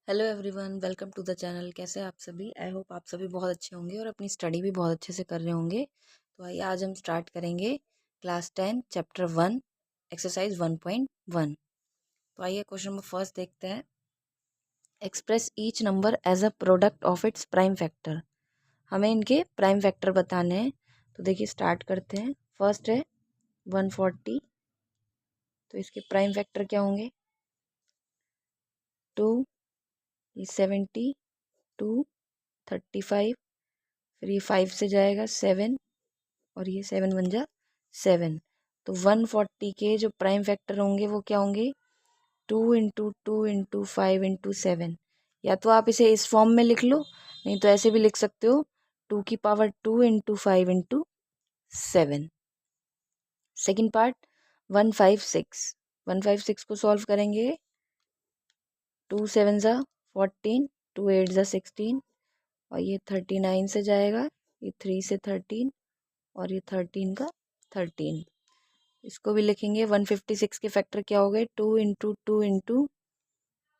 Hello everyone, welcome to the channel. कैसे हैं आप सभी? आई होप आप सभी बहुत अच्छे होंगे और अपनी स्टडी भी बहुत अच्छे से कर रहे होंगे। तो आइए आज हम स्टार्ट करेंगे क्लास 10 चैप्टर 1 एक्सरसाइज 1.1। तो आइए क्वेश्चन नंबर फर्स्ट देखते हैं। Express each number as a product of its prime factor. हमें इनके प्राइम फैक्टर बताने हैं। तो देखिए स्टार्ट करते हैं। फर्स्ट है 140, तो इसके प्राइम फैक्टर क्या होंगे? 2, ये 70, 2, 35, फिर ये 5 से जाएगा 7 और ये 7 बन जा 7। तो 140 के जो प्राइम फैक्टर होंगे वो क्या होंगे? 2 × 2 × 5 × 7। या तो आप इसे इस फॉर्म में लिख लो, नहीं तो ऐसे भी लिख सकते हो 2 की पावर 2 × 5 × 7। Second part 156। 156 को सॉल्व करेंगे। 2 7 ज़ा 14, 2 8 ज़ा 16 और ये 39 से जाएगा, ये 3 से 13 और ये 13 का 13। इसको भी लिखेंगे। 156 के फैक्टर क्या हो गए? 2 × 2 ×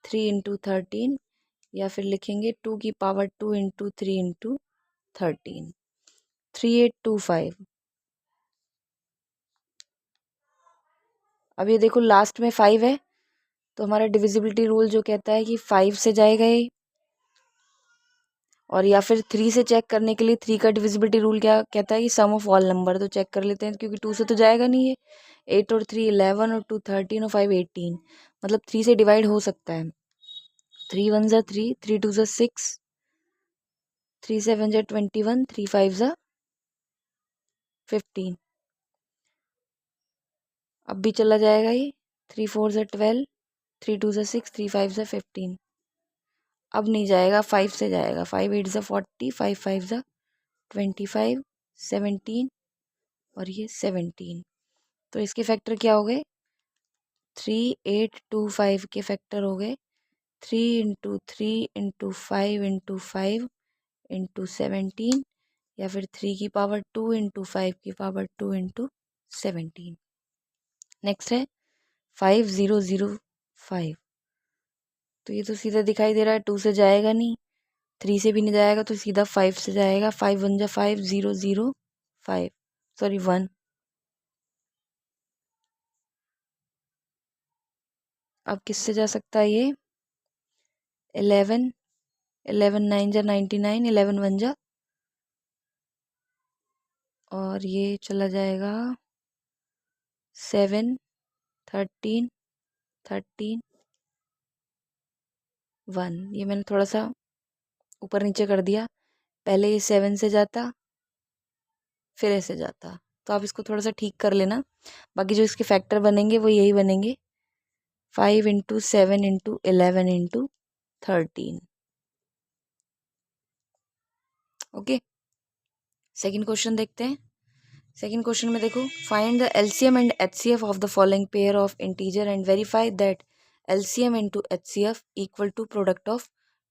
3 × 13, या फिर लिखेंगे 2 की पावर 2 × 3 × 13, 3825। अब ये देखो लास्ट में 5 है, तो हमारा डिविजिबिलिटी रूल जो कहता है कि 5 से जाएगा ये, और या फिर 3 से चेक करने के लिए 3 का डिविजिबिलिटी रूल क्या कहता है कि सम ऑफ ऑल नंबर। तो चेक कर लेते हैं, क्योंकि 2 से तो जाएगा नहीं है। 8 और 3 11 और 2 13 और 5 18, मतलब 3 से डिवाइड हो सकता है। 3 1 ज़ा 3, 3 2 ज़ा 6, 3 7 ज़ा 21, 3 5 ज़ा 15। अब भी चला जाएगा ये। 3 4 ज़ा 12, 3 2 ज़ा 6, 3 5 ज़ा 15। अब नहीं जाएगा, 5 से जाएगा। 5 8 ज़ा 40, 5 5 ज़ा 25, 17 और ये 17। तो इसके फैक्टर क्या हो गए? 3 8 2 5 के फैक्टर हो गए 3 × 3 × 5 × 5 × 17, या फिर 3 की पावर 2 × 5 की पावर 2 × 17। नेक्स्ट है 5005। तो ये तो सीधा दिखाई दे रहा है, 2 से जाएगा नहीं, 3 से भी नहीं जाएगा, तो सीधा 5 से जाएगा। 5 1 ज़ा 5, 0 0 5, सॉरी 1। अब किससे जा सकता है ये? 11, 11 9 ज़ा 99, 11 1 ज़ा, और ये चला जाएगा 7 13 13 1। ये मैंने थोड़ा सा ऊपर नीचे कर दिया। पहले ये 7 से जाता, फिर ऐसे जाता, तो आप इसको थोड़ा सा ठीक कर लेना। बाकी जो इसके फैक्टर बनेंगे वो यही बनेंगे, 5 × 7 × 11 × 13। ओके, सेकेंड क्वेश्चन देखते हैं। सेकेंड क्वेश्चन में देखो, find the LCM and HCF of the following pair of integer and verify that LCM × HCF equal to product of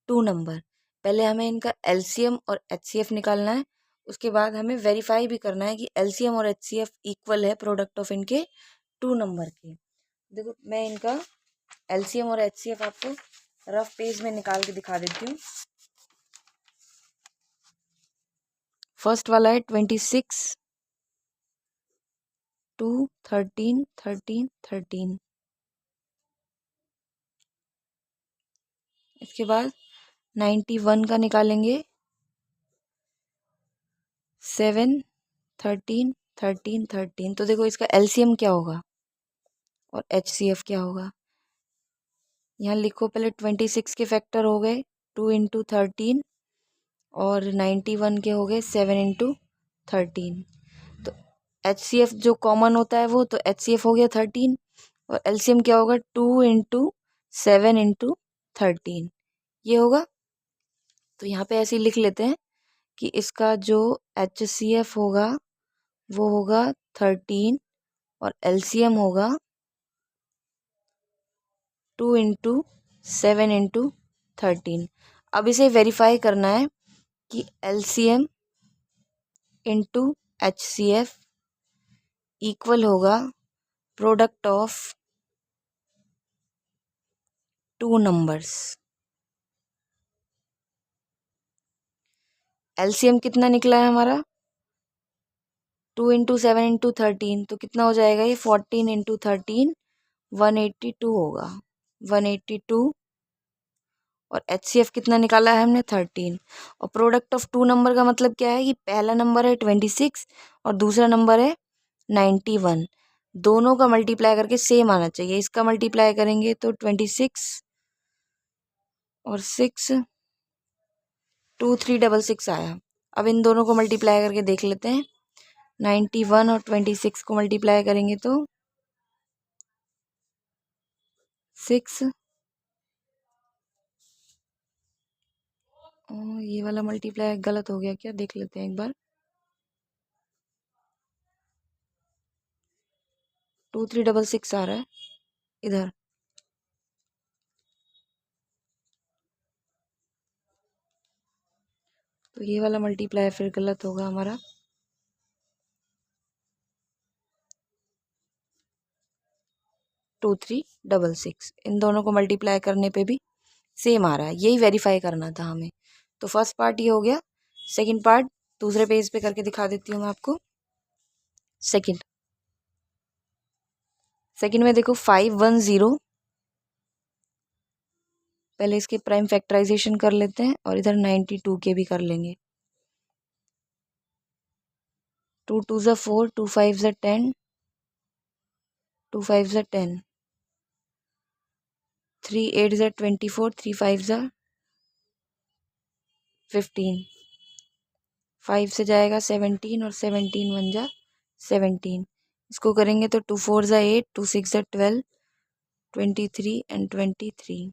2 number. पहले हमें इनका एलसीएम और एचसीएफ निकालना है, उसके बाद हमें वेरीफाई भी करना है कि एलसीएम और एचसीएफ इक्वल है प्रोडक्ट ऑफ इनके 2 नंबर के। देखो मैं इनका एलसीएम और एचसीएफ आपको रफ पेज में निकाल के दिखा देती हूँ। फर्स्ट वाला है 26, 2 13 13 13। इसके बाद 91 का निकालेंगे, 7 13 13 13। तो देखो इसका एलसीएम क्या होगा और एचसीएफ क्या होगा। यहाँ लिखो, पहले 26 के फैक्टर हो गए 2 × 13 और 91 के हो गए 7 × 13। तो एचसीएफ जो कॉमन होता है वो, तो एचसीएफ हो गया 13 और एलसीएम क्या होगा? 2 × 7 × 13 ये होगा। तो यहाँ पे ऐसे ही लिख लेते हैं कि इसका जो एचसीएफ होगा वो होगा 13 और एलसीएम होगा 2 × 7 × 13। अब इसे वेरीफाई करना है कि एलसीएम इंटू एचसीएफ इक्वल होगा प्रोडक्ट ऑफ 2 नंबर्स। एलसीएम कितना निकला है हमारा 2 इंटू 7 इंटू 13, तो कितना हो जाएगा ये 14 इंटू 13 182 होगा 182। और एचसीएफ कितना निकाला है हमने 13। और प्रोडक्ट ऑफ टू नंबर का मतलब क्या है कि पहला नंबर है 26 और दूसरा नंबर है 91। दोनों का मल्टीप्लाई करके सेम आना चाहिए। इसका मल्टीप्लाई करेंगे तो 26 और 6 2366 आया। अब इन दोनों को मल्टीप्लाई करके देख लेते हैं। 91 और 26 को मल्टीप्लाई करेंगे तो 6, ये वाला मल्टीप्लाई गलत हो गया क्या, देख लेते हैं एक बार। 2366 आ रहा है इधर, तो ये वाला मल्टीप्लाई फिर गलत होगा हमारा। 2366 इन दोनों को मल्टीप्लाई करने पे भी सेम आ रहा है, यही वेरीफाई करना था हमें। तो फर्स्ट पार्ट ये हो गया। सेकंड पार्ट दूसरे पेज पे करके दिखा देती हूँ मैं आपको। सेकंड में देखो 510, पहले इसके प्राइम फैक्टराइजेशन कर लेते हैं और इधर 92 के भी कर लेंगे। 2 2 ज़ा 4, 2 5 ज़ा 10, 2 5 ज़ा 10, 3 8 ज़ा 24, 3 5 ज़ा 15, 5 से जाएगा 17 और 17 1 जा 17। इसको करेंगे तो 2 4 ज़ा 8, 2 6 ज़ा 12, 23 एंड 23।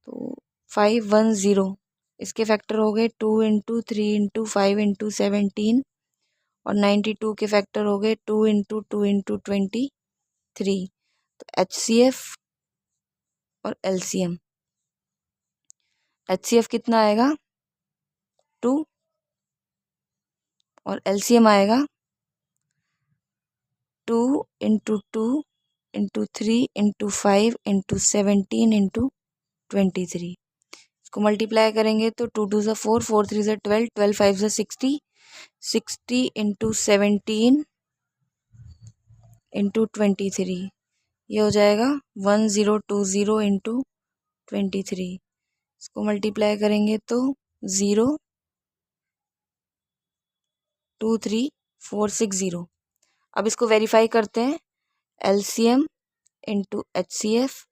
तो 510 इसके फैक्टर हो गए 2 इंटू 3 इंटू 5 इंटू 17 और 92 के फैक्टर हो गए 2 इंटू 2 इंटू 23। तो एचसीएफ और एलसीएम, एचसीएफ कितना आएगा 2 और एलसीएम आएगा 2 into 2 into 3 into 5 into 17 into 23। इसको मल्टीप्लाई करेंगे तो 2 2 ज़ा 4, 4 3 ज़ा 12, 12 5 ज़ा 60, 60 इंटू 17 इंटू 23, ये हो जाएगा 1020 इंटू 23। इसको मल्टीप्लाई करेंगे तो 02346 अब इसको वेरीफाई करते हैं। LCM into HCF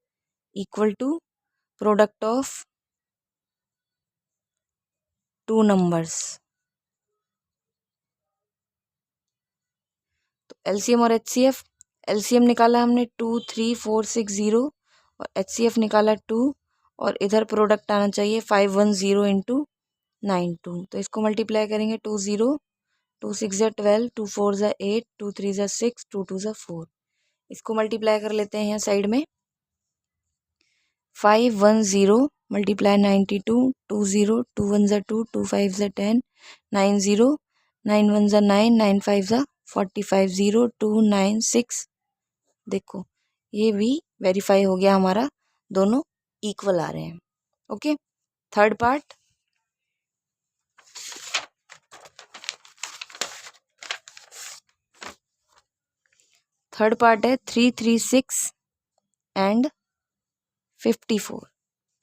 equal to product of two numbers. तो एलसीएम और एचसीएफ, एलसीएम निकाला हमने 23460 और एचसीएफ निकाला 2 और इधर प्रोडक्ट आना चाहिए 510 इंटू 92। तो इसको मल्टीप्लाई करेंगे 20, 2 6 ज़ा 12, 2 4 ज़ा 8, 2 3 ज़ा 6, 2 2 ज़ा 4। इसको मल्टीप्लाई कर लेते हैं यहाँ साइड में। 510 मल्टीप्लाई 92, 20, 2 1 ज़ा 2, 2 5 ज़ा 10, 90, 9 1 ज़ा 9, 9 5 ज़ा 45, 0 2 9 6। देखो ये भी वेरीफाई हो गया हमारा, दोनों इक्वल आ रहे हैं। ओके, थर्ड पार्ट है 336 एंड 54।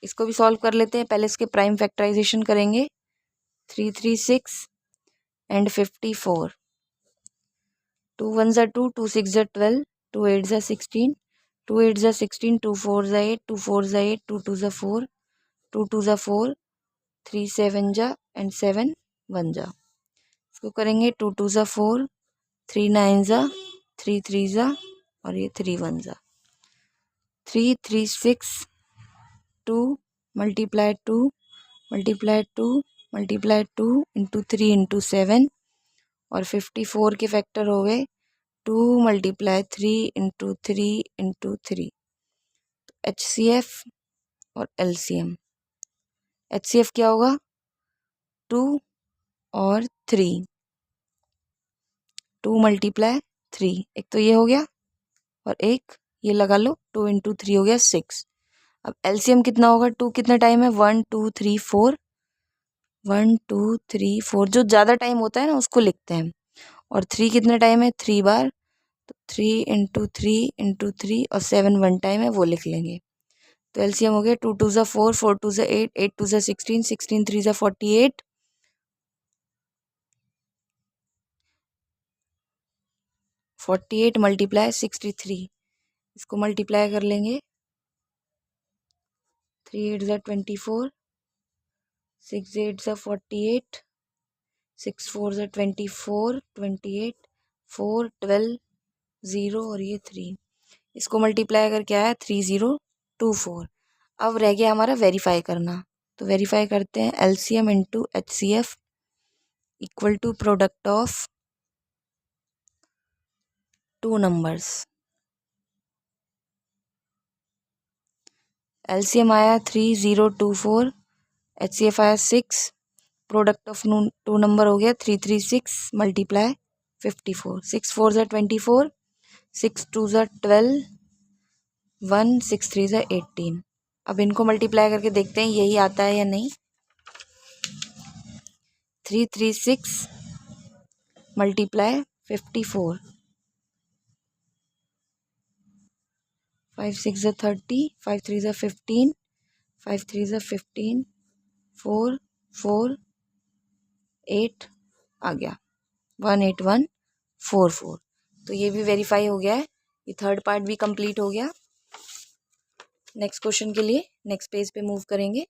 इसको भी सॉल्व कर लेते हैं। पहले इसके प्राइम फैक्टराइजेशन करेंगे। 336 एंड 54, 2 1 ज़ा 2, 2 6 ज़ा 12, 2 8 ज़ा 16, 2 8 ज़ा 16, 2 4 ज़ा 8, 2 4 ज़ा 8, 2 2 ज़ा 4, 2 2 ज़ा 4, 3 7 ज़ा एंड 7 1 ज़ा। इसको करेंगे 2 2 ज़ा 4, 3 9 ज़ा, 3 3 ज़ा और ये 3 1 ज़ा। 336 2 multiply 2 multiply 2 multiply 2 into 3 into 7 और 54 के फैक्टर हो गए 2 मल्टीप्लाई 3 इंटू 3 इंटू 3। एचसीएफ और एलसीएम, एचसीएफ क्या होगा 2 और 3, 2 मल्टीप्लाई 3, एक तो ये हो गया और एक ये लगा लो 2 इंटू 3 हो गया 6। अब एलसीएम कितना होगा 2 कितना टाइम है 1 2 3 4, 1 2 3 4, जो ज़्यादा टाइम होता है ना उसको लिखते हैं, और 3 कितने टाइम है, 3 बार, तो 3 इंटू 3 इंटू 3, और 7 1 टाइम है, वो लिख लेंगे। तो एलसीएम हो गया 2 2 ज़ा 4, 4 2 ज़ा 8, 8 2 ज़ा 16, 16 3 ज़ा 48, 48 मल्टीप्लाई 63, इसको मल्टीप्लाई कर लेंगे, 3 8 ज़ा 24, 6 8 ज़ा 48, 6 4 ज़ा 24, 28, 4 12 0, और ये 3, इसको मल्टीप्लाई अगर क्या है 3024। अब रह गया हमारा वेरीफाई करना, तो वेरीफाई करते हैं, LCM into HCF equal to product of two numbers. LCM आया 3024, एचसीएफ आया 6, प्रोडक्ट ऑफ टू नंबर हो गया 336 मल्टीप्लाई 54, 6 4 ज़ा 24, 6 2 ज़ा 12, 1 6 3 ज़ा 18। अब इनको मल्टीप्लाई करके देखते हैं यही आता है या नहीं। 336 मल्टीप्लाई 54, 5 6 ज़ा 30, 5 3 ज़ा 15, 5 3 ज़ा 15, 4 4 8 आ गया, 18144। तो ये भी वेरीफाई हो गया है, ये थर्ड पार्ट भी कंप्लीट हो गया। नेक्स्ट क्वेश्चन के लिए नेक्स्ट पेज पे मूव करेंगे।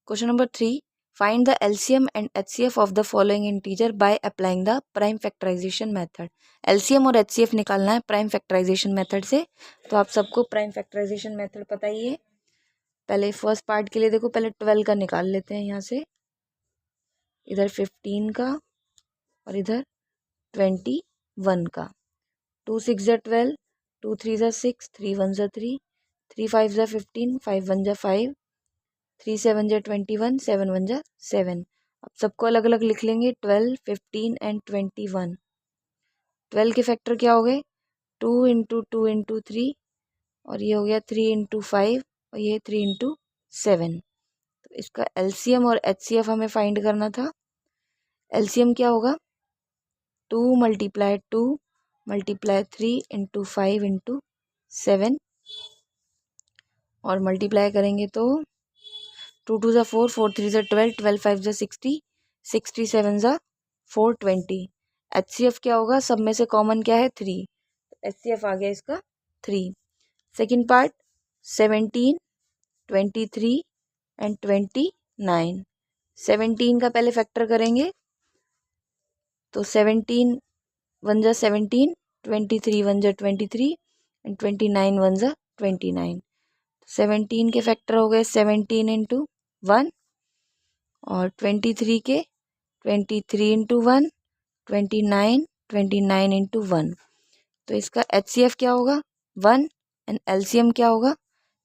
Question number 3, find the LCM and HCF of the following integer by applying the prime factorization method. LCM और एचसीएफ निकालना है प्राइम फैक्टराइजेशन मेथड से। तो आप सबको प्राइम फैक्टराइजेशन मेथड पता ही है। पहले फर्स्ट पार्ट के लिए देखो, पहले 12 का निकाल लेते हैं यहाँ से, इधर 15 का और इधर 21 का। 2 6 ज़ा 12, 2 3 ज़ा 6, 3 1 ज़ा 3, 3 5 ज़ा 15, 5 1 ज़ा 5, 3 7 ज़ा 21, 7 1 ज़ा 7। अब सबको अलग अलग लिख लेंगे, 12 15 एंड 21। 12 के फैक्टर क्या हो गए, 2 इंटू 2 इंटू 3, और ये हो गया 3 इंटू 5, और ये 3 इंटू 7। तो इसका एलसीएम और एचसीएफ हमें फाइंड करना था। एलसीएम क्या होगा, 2 मल्टीप्लाई 2 मल्टीप्लाई 3 इंटू 5 इंटू 7, और मल्टीप्लाई करेंगे तो 2 2 ज़ा 4, 4 3 ज़ा 12, 12 5 ज़ा 60, 67 ज़ा 420। एचसीएफ क्या होगा, सब में से कॉमन क्या है 3, एचसीएफ आ गया इसका 3। Second part 17 23 and 29। 17 का पहले फैक्टर करेंगे, तो 17 1 ज़ा 17, 23 1 ज़ा 23 एंड 29 1 ज़ा 29। 17 के फैक्टर हो गए 17 इंटू 1, और 23 के 23 इंटू 1, 29 29 इंटू 1। तो इसका एचसीएफ क्या होगा 1, एंड एलसीएम क्या होगा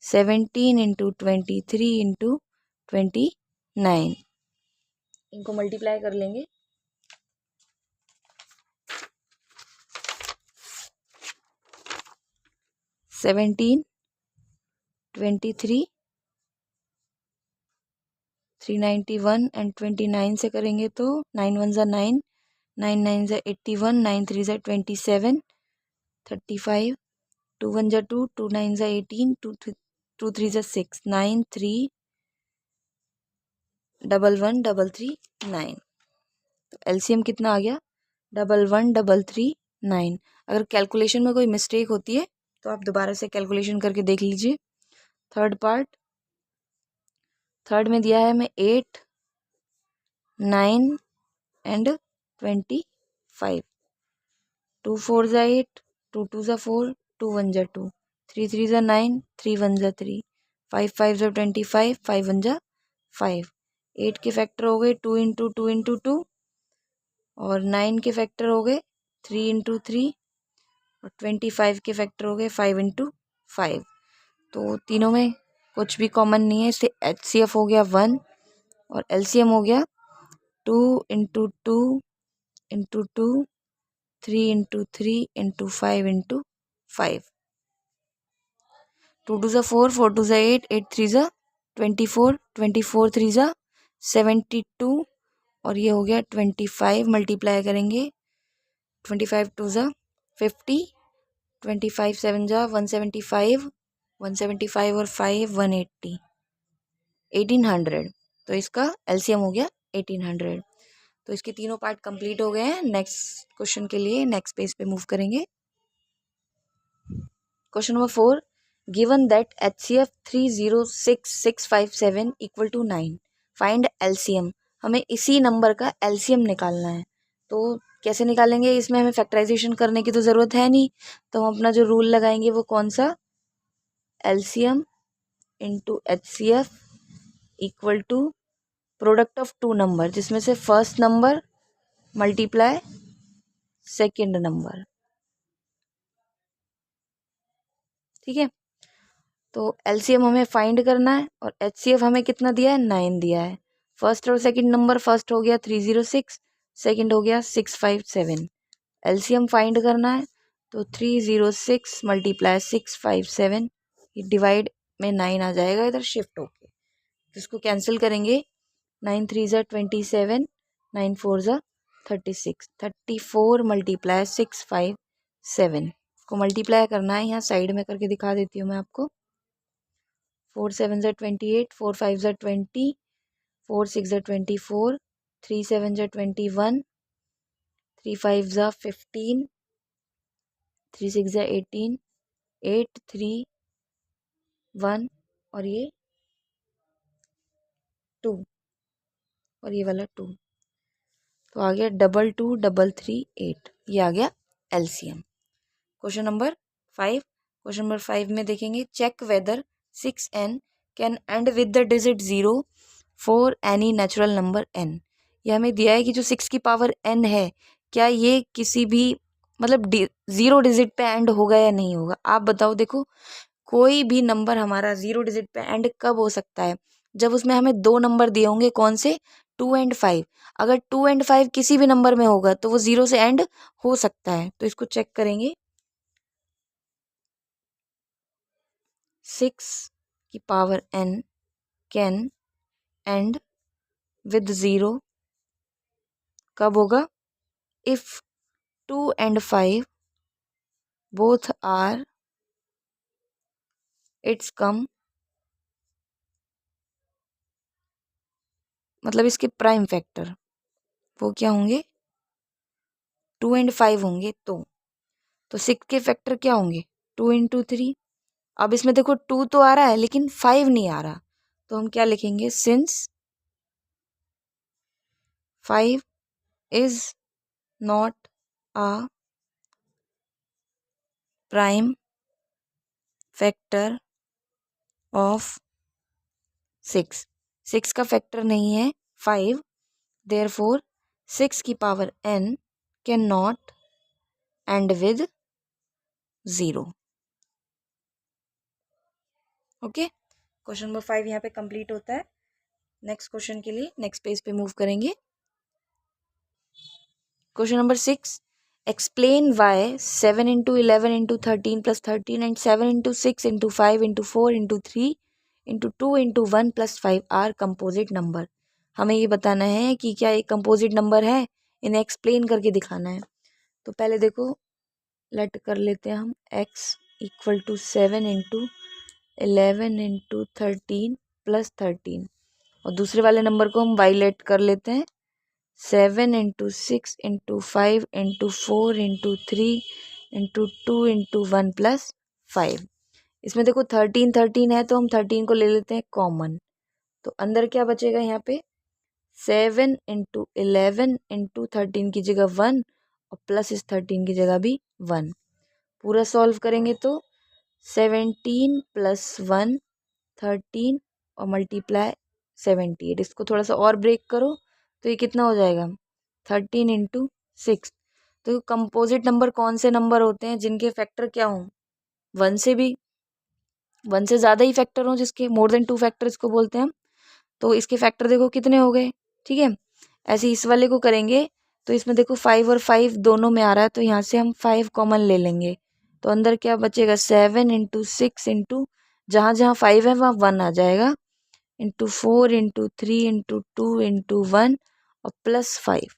17 इंटू 23 इंटू 29। इनको मल्टीप्लाई कर लेंगे, 17 23 391 एंड 29 से करेंगे तो 9 1 ज़ा 9, 9 9 ज़ा 81, 9 3 ज़ा 27, 35, 2 1 ज़ा 2, 2 9 ज़ा 18, 2 3 ज़ा 6, 9 3 1 1 3 3 9। तो एलसीएम कितना आ गया 1 1 3 3 9। अगर कैलकुलेशन में कोई मिस्टेक होती है तो आप दोबारा से कैलकुलेशन करके देख लीजिए। थर्ड पार्ट, थर्ड में दिया है हमें 8 9 एंड 25। 2 4 ज़ा 8, 2 2 ज़ा 4, 2 1 ज़ा 2, 3 3 ज़ा 9, 3 1 ज़ा 3, 5 5 ज़ा 25, 5 1 ज़ा 5। 8 के फैक्टर हो गए 2 इंटू 2 इंटू 2, और 9 के फैक्टर हो गए 3 इंटू 3, और 25 के फैक्टर हो गए 5 इंटू 5। तो तीनों में कुछ भी कॉमन नहीं है, इससे एचसीएफ हो गया 1, और एलसीएम हो गया 2 into 2 into 2, 3 into 3 into 5 into 5। 2 2 ज़ा 4, 4 2 ज़ा 8, 8 3 ज़ा 24, 24 3 ज़ा 72 और ये हो गया 25 मल्टीप्लाई करेंगे 25 2 ज़ा 50, 25 7 ज़ा 175, 175 और 5 180, 1800। तो इसका एलसीएम हो गया 1800। तो इसके तीनों पार्ट कंप्लीट हो गए हैं। नेक्स्ट क्वेश्चन के लिए नेक्स्ट पेज पे मूव करेंगे। Question number 4, given that HCF 306657 equal to 9, find LCM. हमें इसी नंबर का एलसीएम निकालना है। तो कैसे निकालेंगे? इसमें हमें फैक्टराइजेशन करने की तो ज़रूरत है नहीं, तो हम अपना जो रूल लगाएंगे वो कौन सा, LCM into HCF equal to product of two number, जिसमें से first number multiply second number. ठीक है, तो एलसीएम हमें फाइंड करना है और एचसीएफ हमें कितना दिया है, 9 दिया है। फर्स्ट और सेकंड नंबर, फर्स्ट हो गया 306, सेकंड हो गया 657। एलसीएम फाइंड करना है तो 306 मल्टीप्लाई 657, ये डिवाइड में 9 आ जाएगा इधर शिफ्ट होके, तो इसको कैंसिल करेंगे। 9 3 ज़ा 27, 9 4 ज़ा 36, 34 मल्टीप्लाई 657 को मल्टीप्लाई करना है। यहाँ साइड में करके दिखा देती हूँ मैं आपको। 4 7 ज़ा 28, 4 5 ज़ा 20, 4 6 ज़ा 24, 3 7 ज़ा 21, 3 5 ज़ा 15, 3 6 ज़ा 18, 8 3 1 और ये 2 और ये वाला 2, तो आ गया 2 2 3 3 8, ये आ गया LCM. Question number 5, question number 5 में देखेंगे, check whether 6n can end with the digit 0 for any natural number n। ये हमें दिया है कि जो 6 की पावर n है, क्या ये किसी भी मतलब 0 डिजिट पे एंड होगा या नहीं होगा। आप बताओ। देखो, कोई भी नंबर हमारा 0 डिजिट पे एंड कब हो सकता है, जब उसमें हमें 2 नंबर दिए होंगे, कौन से, 2 एंड 5। अगर 2 एंड 5 किसी भी नंबर में होगा तो वो 0 से एंड हो सकता है। तो इसको चेक करेंगे। 6 की power n can end with 0 कब होगा, if 2 and 5 both are its come, मतलब इसके प्राइम फैक्टर वो क्या होंगे, 2 एंड 5 होंगे। तो 6 के फैक्टर क्या होंगे, 2 इंटू 3। अब इसमें देखो 2 तो आ रहा है लेकिन 5 नहीं आ रहा, तो हम क्या लिखेंगे, since 5 is not a prime factor of 6 का फैक्टर नहीं है 5, देयरफॉर 6 की power n can not and with 0। Okay, question number 5 यहाँ पे कंप्लीट होता है। नेक्स्ट क्वेश्चन के लिए नेक्स्ट पेज पे मूव करेंगे। Question number 6, explain why 7 into 11 into 13 plus 13 and 7 into 6 into 5 into 4 into 3 into 2 into 1 plus 5 are composite number. हमें ये बताना है कि क्या एक कंपोजिट नंबर है, इन्हें एक्सप्लेन करके दिखाना है। तो पहले देखो, लेट कर लेते हैं हम x equal to 7 into 11 into 13 plus 13, और दूसरे वाले नंबर को हम y लेट कर लेते हैं 7 into 6 into 5 into 4 into 3 into 2 into 1 plus 5। इसमें देखो 13 13 है तो हम 13 को ले लेते हैं कॉमन, तो अंदर क्या बचेगा यहाँ पे, 7 इंटू 11 इंटू 13 की जगह 1 और प्लस इस 13 की जगह भी 1। पूरा सॉल्व करेंगे तो 17 प्लस 1 13 और मल्टीप्लाई 78। इसको थोड़ा सा और ब्रेक करो तो ये कितना हो जाएगा, 13 इंटू 6। तो कंपोजिट नंबर कौन से नंबर होते हैं जिनके फैक्टर क्या हों, 1 से ज़्यादा ही फैक्टर हों, जिसके मोर देन 2 फैक्टर इसको बोलते हैं हम। तो इसके फैक्टर देखो कितने हो गए। ठीक है, ऐसे इस वाले को करेंगे तो इसमें देखो 5 और 5 दोनों में आ रहा है, तो यहाँ से हम 5 कॉमन ले लेंगे, तो अंदर क्या बचेगा, 7 इंटू 6 इंटू जहाँ जहाँ 5 है वहाँ 1 आ जाएगा, इंटू 4 इंटू 3 इंटू 2 इंटू 1 और प्लस 5।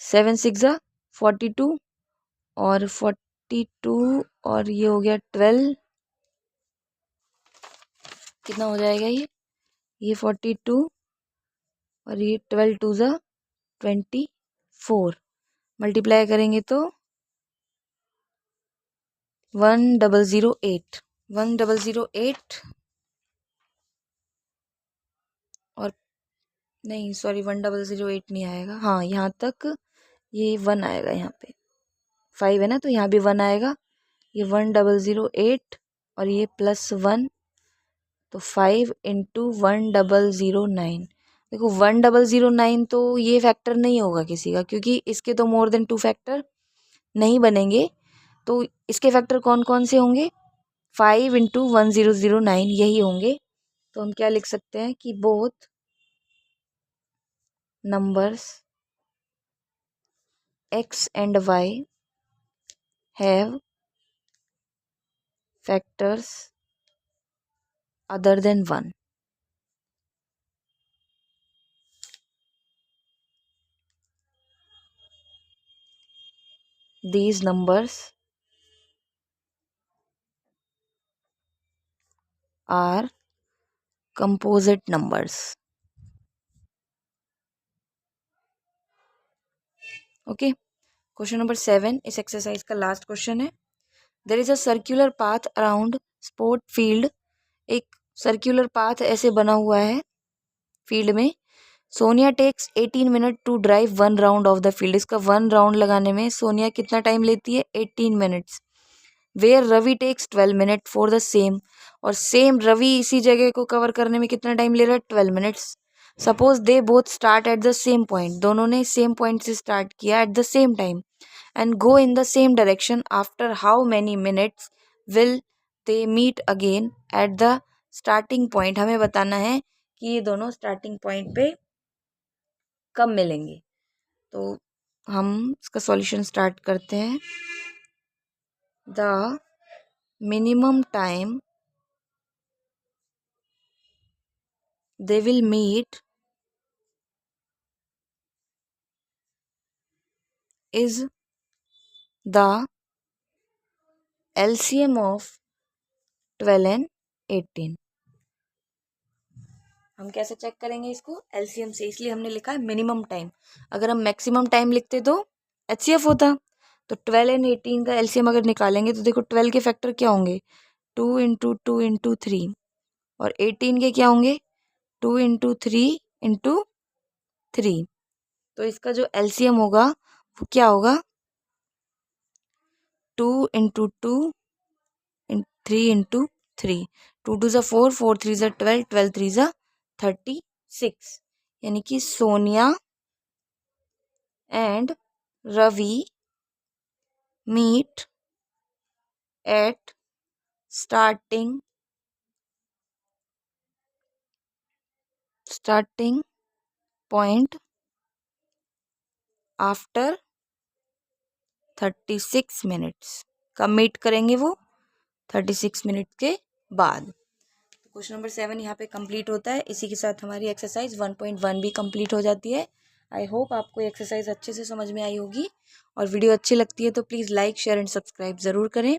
7 6 42 और 42 और ये हो गया 12। कितना हो जाएगा ये 42 और ये 12 2 24। मल्टीप्लाई करेंगे तो 1008 1008 और नहीं सॉरी 1008 नहीं आएगा। हाँ यहाँ तक ये 1 आएगा, यहाँ पे 5 है ना तो यहाँ भी 1 आएगा। ये 1008 और ये +1 तो 5 इंटू 1009। देखो 1009 तो ये फैक्टर नहीं होगा किसी का, क्योंकि इसके तो मोर देन 2 फैक्टर नहीं बनेंगे। तो इसके फैक्टर कौन कौन से होंगे? 5 इंटू 1009 यही होंगे। तो हम क्या लिख सकते हैं कि both numbers x and y have factors other than 1. These numbers are composite numbers. Okay, question number 7 इस एक्सरसाइज का लास्ट क्वेश्चन है। There is a circular path around sport field. एक सर्कुलर पाथ ऐसे बना हुआ है फील्ड में। Sonia takes 18 minute to drive 1 round of the field. इसका 1 राउंड लगाने में सोनिया कितना टाइम लेती है? 18 minutes. Where Ravi takes 12 minute for the same. और सेम रवि इसी जगह को कवर करने में कितना टाइम ले रहा है? 12 minutes. Suppose they both start at the same point. दोनों ने सेम पॉइंट से स्टार्ट किया at the same time and go in the same direction. After how many minutes will they meet again at the starting point. हमें बताना है कि ये दोनों स्टार्टिंग पॉइंट पे कब मिलेंगे। तो हम इसका सॉल्यूशन स्टार्ट करते हैं। The minimum time they will meet is the LCM of 12 and 18। हम कैसे चेक करेंगे इसको? LCM से, इसलिए हमने लिखा है मिनिमम टाइम। अगर हम मैक्सिमम टाइम लिखते तो HCF होता। तो 12 एंड 18 का LCM अगर निकालेंगे तो देखो 12 के फैक्टर क्या होंगे? 2 इंटू 2 इंटू 3 और 18 के क्या होंगे? 2 इंटू 3 इंटू 3। तो इसका जो LCM होगा वो क्या होगा? 2 इंटू 2 3 इंटू 3। 2 2 4, 4 3 12, 12 3 36। यानी कि Sonia and Ravi meet at starting point after 36 minutes. कब मीट करेंगे वो? 36 मिनट के बाद। क्वेश्चन नंबर 7 यहाँ पे कंप्लीट होता है। इसी के साथ हमारी एक्सरसाइज 1.1 भी कंप्लीट हो जाती है। आई होप आपको एक्सरसाइज अच्छे से समझ में आई होगी। और वीडियो अच्छी लगती है तो please like share and subscribe ज़रूर करें।